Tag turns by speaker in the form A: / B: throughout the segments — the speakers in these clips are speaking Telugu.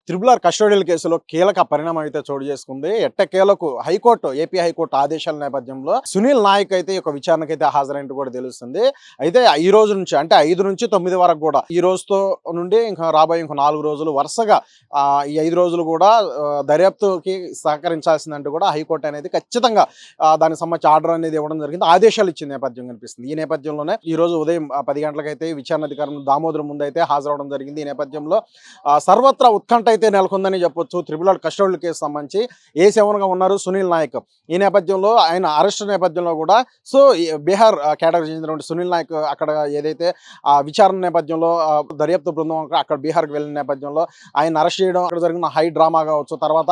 A: త్రిబుల్ ఆర్ కస్టోడియల్ కేసులో కీలక పరిణామం అయితే చోటు చేసుకుంది. ఎట్టకేలకు ఏపీ హైకోర్టు ఆదేశాల నేపథ్యంలో సునీల్ నాయక్ అయితే ఒక విచారణకైతే హాజరైనట్టు కూడా తెలుస్తుంది. అయితే ఈ రోజు నుంచి అంటే 5 నుంచి 9 వరకు కూడా ఈ రోజుతో నుండి ఇంకా రాబోయే ఇంకో 4 రోజులు వరుసగా ఈ 5 రోజులు కూడా దర్యాప్తుకి సహకరించాల్సిందంటూ కూడా హైకోర్టు అనేది ఖచ్చితంగా దానికి సంబంధించి ఆర్డర్ అనేది ఇవ్వడం జరిగింది. ఆదేశాలు ఇచ్చిన నేపథ్యం కనిపిస్తుంది. ఈ నేపథ్యంలోనే ఈ రోజు ఉదయం 10 గంటలకైతే విచారణ అధికారులు దామోదరం ముందు అయితే హాజరవడం జరిగింది. ఈ నేపథ్యంలో సర్వత్రా ఉత్కంఠ అయితే నెలకొందని చెప్పొచ్చు. త్రిబుల్ ఆర్ కస్టోడియల్ కేసు సంబంధించి A7గా ఉన్నారు సునీల్ నాయక్. ఈ నేపథ్యంలో ఆయన అరెస్ట్ నేపథ్యంలో కూడా బీహార్ కేటగిరీ చెందినటువంటి సునీల్ నాయక్ అక్కడ ఏదైతే విచారణ నేపథ్యంలో దర్యాప్తు బృందం అక్కడ బీహార్కి వెళ్ళిన నేపథ్యంలో ఆయన అరెస్ట్ చేయడం, అక్కడ జరిగిన హై డ్రామా కావచ్చు, తర్వాత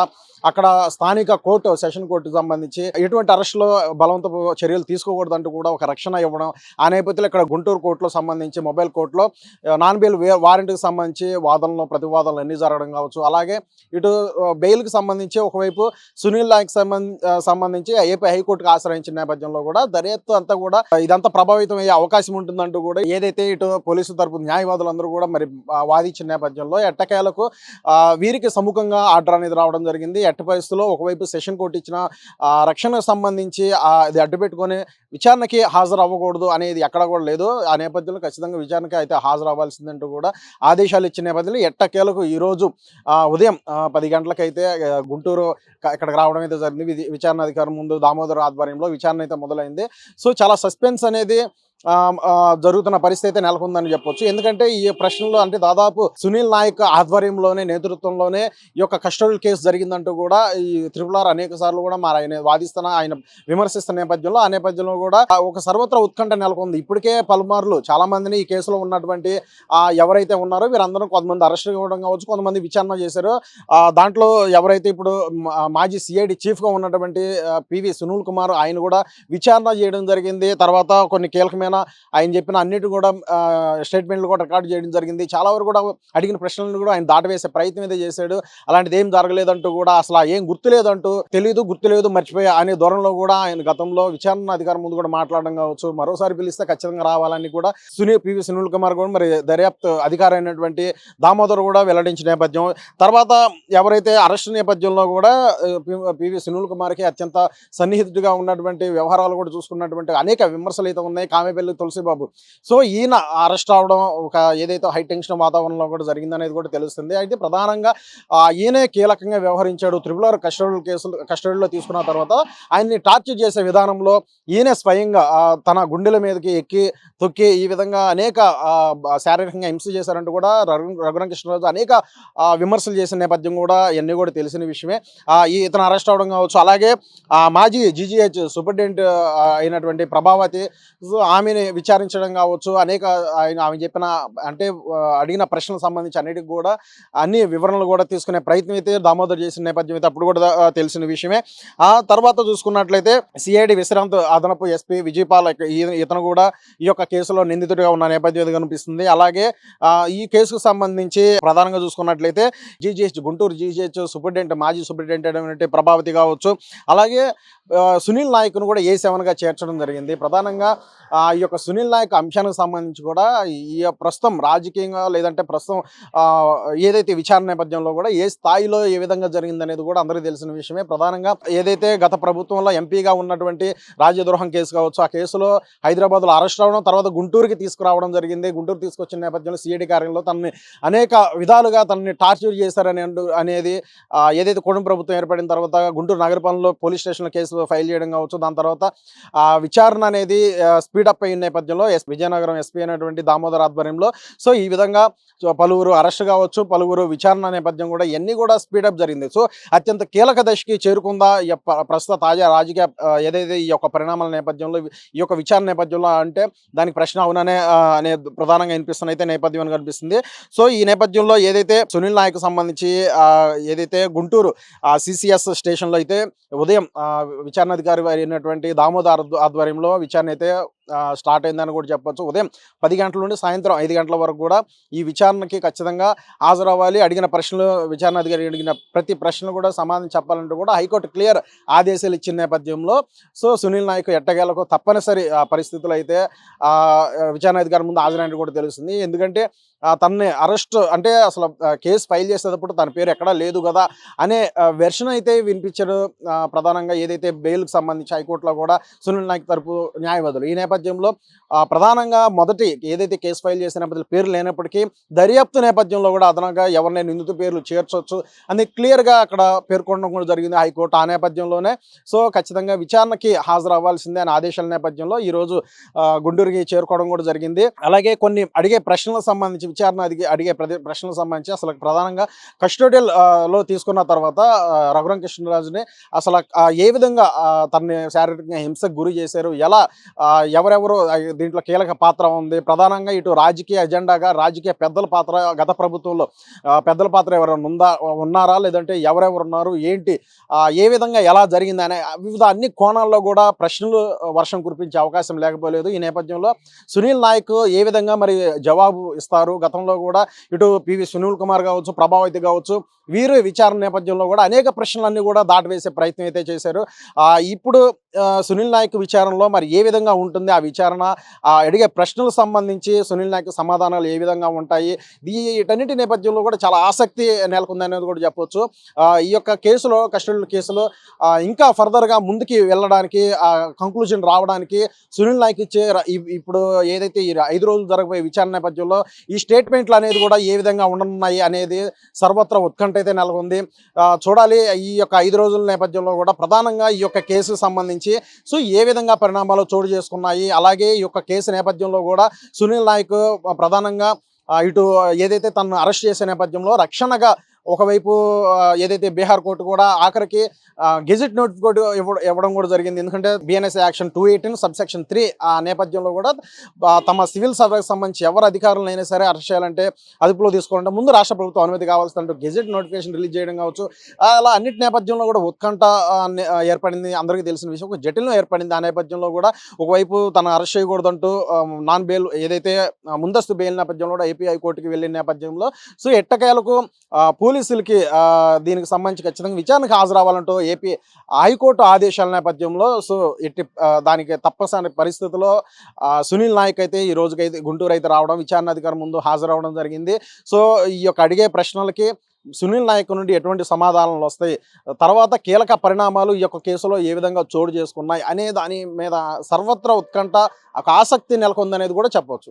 A: అక్కడ స్థానిక కోర్టు సెషన్ కోర్టుకు సంబంధించి ఎటువంటి అరెస్టులో బలవంతపు చర్యలు తీసుకోకూడదంటూ కూడా ఒక రక్షణ ఇవ్వడం. ఆ నేపథ్యంలో ఇక్కడ గుంటూరు కోర్టులో సంబంధించి మొబైల్ కోర్టులో నాన్ బెయిల్ వారెంట్కి సంబంధించి వాదనలు ప్రతివాదనలు అన్ని జరగడం కావచ్చు. అలాగే ఇటు బెయిల్కి సంబంధించి ఒకవైపు సునీల్ నాయక్ సంబంధించి ఏపీ హైకోర్టుకు ఆశ్రయించిన నేపథ్యంలో కూడా దర్యాప్తు అంతా కూడా ఇదంతా ప్రభావితం అయ్యే అవకాశం ఉంటుందంటూ కూడా ఏదైతే ఇటు పోలీసు తరపు న్యాయవాదులందరూ కూడా మరి వాదించిన నేపథ్యంలో ఎట్టకేలకు వీరికి సముఖంగా ఆర్డర్ అనేది రావడం జరిగింది. ఎట్టి పరిస్థితుల్లో ఒకవైపు సెషన్ కోర్టు ఇచ్చిన రక్షణకు సంబంధించి అది అడ్డుపెట్టుకొని విచారణకి హాజరు అవ్వకూడదు అనేది ఎక్కడ కూడా లేదు. ఆ నేపథ్యంలో ఖచ్చితంగా విచారణకి అయితే హాజరు అవ్వాల్సిందంటూ కూడా ఆదేశాలు ఇచ్చిన నేపథ్యంలో ఎట్టకేలకు ఈరోజు ఉదయం 10 గంటలకైతే గుంటూరు ఇక్కడికి రావడం అయితే జరిగింది. విచారణ అధికారి ముందు దామోదర్ ఆధ్వర్యంలో విచారణ అయితే మొదలైంది. చాలా సస్పెన్స్ అనేది జరుగుతున్న పరిస్థితి అయితే నెలకొందని చెప్పొచ్చు. ఎందుకంటే ఈ ప్రశ్నలో అంటే దాదాపు సునీల్ నాయక్ ఆధ్వర్యంలోనే నేతృత్వంలోనే ఈ యొక్క కస్టోడియల్ కేసు జరిగిందంటూ కూడా ఈ త్రిబుల్ ఆర్ అనేక సార్లు కూడా మరి ఆయన ఆయన విమర్శిస్తున్న నేపథ్యంలో ఆ నేపథ్యంలో కూడా ఒక సర్వత్రా ఉత్కంఠ నెలకొంది. ఇప్పటికే పలుమార్లు చాలా మందిని ఈ కేసులో ఉన్నటువంటి ఎవరైతే ఉన్నారో వీరందరూ కొంతమంది అరెస్ట్ ఇవ్వడం కావచ్చు, కొంతమంది విచారణ చేశారు. దాంట్లో ఎవరైతే ఇప్పుడు మాజీ సిఐడి చీఫ్గా ఉన్నటువంటి పివి సునీల్ కుమార్ ఆయన కూడా విచారణ చేయడం జరిగింది. తర్వాత కొన్ని కీలకమైన ఆయన చెప్పిన అన్నిటి కూడా స్టేట్మెంట్లు కూడా రికార్డు చేయడం జరిగింది. చాలా వరకు కూడా అడిగిన ప్రశ్నలను కూడా ఆయన దాటవేసే ప్రయత్నం అయితే చేశాడు. అలాంటిది ఏం జరగలేదంటూ కూడా అసలు ఏం గుర్తులేదంటూ గుర్తులేదు మర్చిపోయా అనే ధోరణిలో కూడా ఆయన గతంలో విచారణ అధికారం ముందు కూడా మాట్లాడడం కావచ్చు. మరోసారి పిలిస్తే ఖచ్చితంగా రావాలని కూడా పివి సునీల్ కుమార్ కూడా మరి దర్యాప్తు అధికారి అయినటువంటి దామోదర్ కూడా వెల్లడించిన నేపథ్యం. తర్వాత ఎవరైతే అరెస్ట్ నేపథ్యంలో కూడా పివి సునీల్ కుమార్కి అత్యంత సన్నిహితుడిగా ఉన్నటువంటి వ్యవహారాలు కూడా చూసుకున్నటువంటి అనేక విమర్శలు అయితే ఉన్నాయి. కామెపల్లి తులసిబాబు ఈయన అరెస్ట్ అవడం ఒక ఏదైతే హై టెన్షన్ వాతావరణంలో కూడా జరిగిందనేది కూడా తెలుస్తుంది. అయితే ప్రధానంగా ఈయనే కీలకంగా వ్యవహరించాడు. త్రిబుల్ ఆర్ కస్టడీలో తీసుకున్న తర్వాత ఆయన్ని టార్చర్ చేసే విధానంలో ఈయనే స్వయంగా తన గుండెల మీదకి ఎక్కి తొక్కి ఈ విధంగా అనేక శారీరకంగా హింస చేశారంటూ కూడా రఘురామకృష్ణరాజు అనేక విమర్శలు చేసిన నేపథ్యం కూడా ఇవన్నీ కూడా తెలిసిన విషయమే. ఇతను అరెస్ట్ అవడం కావచ్చు. అలాగే మాజీ జీజీహెచ్ సూపరింటెండెంట్ అయినటువంటి ప్రభావతి ఆమెని విచారించడం కావచ్చు. అనేక ఆమె చెప్పిన అంటే అడిగిన ప్రశ్నలకు సంబంధించి అన్నిటికి కూడా అన్ని వివరణలు కూడా తీసుకునే ప్రయత్నం అయితే దామోదర్ చేసిన నేపథ్యం అయితే అప్పుడు కూడా తెలిసిన విషయమే. ఆ తర్వాత చూసుకున్నట్లయితే సిఐడి విశ్రాంత్ అదనపు ఎస్పీ విజయపాల్ ఇతను కూడా ఈ యొక్క కేసులో నిందితుడిగా ఉన్న నేపథ్యం కనిపిస్తుంది. అలాగే ఈ కేసుకు సంబంధించి ప్రధానంగా చూసుకున్నట్లయితే గుంటూరు జీజీహెచ్ మాజీ సూపరింటెండెంట్ ప్రభావతి కావచ్చు. అలాగే సునీల్ నాయక్ను కూడా A7గా చేర్చడం జరిగింది. ప్రధానంగా ఈ యొక్క సునీల్ నాయక్ అంశానికి సంబంధించి కూడా ఈ ప్రస్తుతం రాజకీయంగా లేదంటే ప్రస్తుతం ఏదైతే విచారణ నేపథ్యంలో కూడా ఏ స్థాయిలో ఏ విధంగా జరిగిందనేది కూడా అందరికీ తెలిసిన విషయమే. ప్రధానంగా ఏదైతే గత ప్రభుత్వంలో ఎంపీగా ఉన్నటువంటి రాజద్రోహం కేసు కావచ్చు, ఆ కేసులో హైదరాబాద్లో అరెస్ట్ అవడం, తర్వాత గుంటూరుకి తీసుకురావడం జరిగింది. గుంటూరు తీసుకొచ్చిన నేపథ్యంలో సిఐడి కార్యాలయంలో తనని అనేక విధాలుగా తనని టార్చర్ చేశారని అనేది ఏదైతే కూటమి ప్రభుత్వం ఏర్పడిన తర్వాత గుంటూరు నగరపాలనలో పోలీస్ స్టేషన్లో కేసు ఫైల్ చేయడం కావచ్చు. దాని తర్వాత విచారణ అనేది స్పీడప్ అయిన నేపథ్యంలో విజయనగరం ఎస్పీ అయినటువంటి దామోదర్ ఆధ్వర్యంలో ఈ విధంగా పలువురు అరెస్ట్ కావచ్చు, పలువురు విచారణ నేపథ్యం కూడా ఇవన్నీ కూడా స్పీడప్ జరిగింది. అత్యంత కీలక దశకి చేరుకుందా ప్రస్తుత తాజా రాజకీయ ఏదైతే ఈ యొక్క పరిణామాల నేపథ్యంలో ఈ యొక్క విచారణ నేపథ్యంలో అంటే దానికి ప్రశ్న అవుననే అనే ప్రధానంగా వినిపిస్తున్న అయితే నేపథ్యం కనిపిస్తుంది. ఈ నేపథ్యంలో ఏదైతే సునీల్ నాయక్ సంబంధించి ఏదైతే గుంటూరు CCS స్టేషన్లో అయితే ఉదయం విచారణాధికారి అయినటువంటి దామోదర్ ఆధ్వర్యంలో విచారణ అయితే స్టార్ట్ అయిందని కూడా చెప్పొచ్చు. ఉదయం 10 గంటల నుండి సాయంత్రం 5 గంటల వరకు కూడా ఈ విచారణకి ఖచ్చితంగా హాజరవ్వాలి. అడిగిన ప్రశ్నలు విచారణ అధికారి అడిగిన ప్రతి ప్రశ్నలు కూడా సమాధానం చెప్పాలంటూ కూడా హైకోర్టు క్లియర్ ఆదేశాలు ఇచ్చిన నేపథ్యంలో సో సునీల్ నాయక్ ఎట్టకేలకు తప్పనిసరి పరిస్థితులు అయితే విచారణ అధికారి ముందు హాజరైనట్టు కూడా తెలుస్తుంది. ఎందుకంటే తనని అరెస్ట్ అంటే అసలు కేసు ఫైల్ చేసేటప్పుడు తన పేరు ఎక్కడా లేదు కదా అనే వెర్షన్ అయితే వినిపించారు. ప్రధానంగా ఏదైతే బెయిల్కి సంబంధించి హైకోర్టులో కూడా సునీల్ నాయక్ తరపు న్యాయవాదులు ఈ నేపథ్యంలో ప్రధానంగా మొదటి ఏదైతే కేసు ఫైల్ చేసే నేపథ్యంలో పేరు లేనప్పటికీ దర్యాప్తు నేపథ్యంలో కూడా అదనంగా ఎవరినైనా నిందితు పేర్లు చేర్చవచ్చు అని క్లియర్గా అక్కడ పేర్కొనడం కూడా జరిగింది హైకోర్టు. ఆ నేపథ్యంలోనే సో ఖచ్చితంగా విచారణకి హాజరవ్వాల్సిందే అనే ఆదేశాల నేపథ్యంలో ఈరోజు గుంటూరుకి చేరుకోవడం కూడా జరిగింది. అలాగే కొన్ని అడిగే ప్రశ్నలకు సంబంధించి విచారణ అడిగే ప్రశ్నలకు సంబంధించి అసలు ప్రధానంగా కస్టోడియల్ లో తీసుకున్న తర్వాత రఘురాం కృష్ణరాజుని అసలు ఏ విధంగా తనని శారీరకంగా హింసకు గురి చేశారు, ఎలా ఎవరెవరు దీంట్లో కీలక పాత్ర ఉంది, ప్రధానంగా ఇటు రాజకీయ ఎజెండాగా రాజకీయ పెద్దల పాత్ర గత ప్రభుత్వంలో పెద్దల పాత్ర ఎవరైనా ఉన్నారా లేదంటే ఎవరెవరు ఉన్నారు ఏంటి ఏ విధంగా ఎలా జరిగింది అనే వివిధ అన్ని కోణాల్లో కూడా ప్రశ్నలు వర్షం కురిపించే అవకాశం లేకపోలేదు. ఈ నేపథ్యంలో సునీల్ నాయక్ ఏ విధంగా మరి జవాబు ఇస్తారు, గతంలో కూడా ఇటు పివి సునీల్ కుమార్ కావచ్చు ప్రభావతి కావచ్చు వీరు విచారణ నేపథ్యంలో కూడా అనేక ప్రశ్నలన్నీ కూడా దాటవేసే ప్రయత్నం అయితే చేశారు. ఇప్పుడు సునీల్ నాయక్ విచారణలో మరి ఏ విధంగా ఉంటుంది ఆ విచారణ, అడిగే ప్రశ్నలకు సంబంధించి సునీల్ నాయక్ సమాధానాలు ఏ విధంగా ఉంటాయి, వీటన్నిటి నేపథ్యంలో కూడా చాలా ఆసక్తి నెలకొంది అనేది కూడా చెప్పొచ్చు. ఈ యొక్క కేసులో కస్టడీ కేసులో ఇంకా ఫర్దర్గా ముందుకి వెళ్ళడానికి కంక్లూజన్ రావడానికి సునీల్ నాయక్ ఇచ్చే ఇప్పుడు ఏదైతే ఈ 5 రోజులు జరగబోయే విచారణ నేపథ్యంలో ఈ స్టేట్మెంట్లు అనేది కూడా ఏ విధంగా ఉండనున్నాయి అనేది సర్వత్రా ఉత్కంఠ అయితే నెలకొంది. చూడాలి ఈ యొక్క 5 రోజుల నేపథ్యంలో కూడా ప్రధానంగా ఈ యొక్క కేసుకు సంబంధించి సో ఏ విధంగా పరిణామాలు చోటు చేసుకున్నాయి. అలాగే ఈ యొక్క కేసు నేపథ్యంలో కూడా సునీల్ నాయక్ ప్రధానంగా ఇటు ఏదైతే తనను అరెస్ట్ చేసే నేపథ్యంలో రక్షణగా ఒకవైపు ఏదైతే బీహార్ కోర్టు కూడా ఆఖరికి గెజిట్ నోటిఫికేట్ ఇవ్వడం కూడా జరిగింది. ఎందుకంటే బిఎన్ఎస్ యాక్షన్ 218 సబ్సెక్షన్ 3 ఆ నేపథ్యంలో కూడా తమ సివిల్ సర్వీస్కి సంబంధించి ఎవరు అధికారులైనా సరే అరెస్ట్ చేయాలంటే అదుపులో తీసుకోవాలంటే ముందు రాష్ట్ర ప్రభుత్వం అనుమతి కావాల్సిందంటూ గెజిట్ నోటిఫికేషన్ రిలీజ్ చేయడం కావచ్చు. అలా అన్నిటి నేపథ్యంలో కూడా ఉత్కంఠ ఏర్పడింది, అందరికీ తెలిసిన విషయం, ఒక జటిలం ఏర్పడింది. ఆ నేపథ్యంలో కూడా ఒకవైపు తన అరెస్ట్ చేయకూడదంటూ నాన్ బెయిల్ ఏదైతే ముందస్తు బెయిల్ నేపథ్యంలో కూడా ఏపీ హైకోర్టుకి వెళ్ళిన నేపథ్యంలో సో ఎట్టకేలకు పోలీసులకి దీనికి సంబంధించి ఖచ్చితంగా విచారణకు హాజరవ్వాలంటూ ఏపీ హైకోర్టు ఆదేశాల నేపథ్యంలో సో దానికి తప్పనిసరి పరిస్థితుల్లో సునీల్ నాయక్ అయితే ఈ రోజుకైతే గుంటూరు అయితే రావడం విచారణ అధికారి ముందు హాజరవడం జరిగింది. సో ఈ యొక్క అడిగే ప్రశ్నలకి సునీల్ నాయక్ నుండి ఎటువంటి సమాధానాలు వస్తాయి, తర్వాత కీలక పరిణామాలు ఈ యొక్క కేసులో ఏ విధంగా చోటు చేసుకున్నాయి అనే దాని మీద సర్వత్రా ఉత్కంఠ ఒక ఆసక్తి నెలకొందనేది కూడా చెప్పవచ్చు.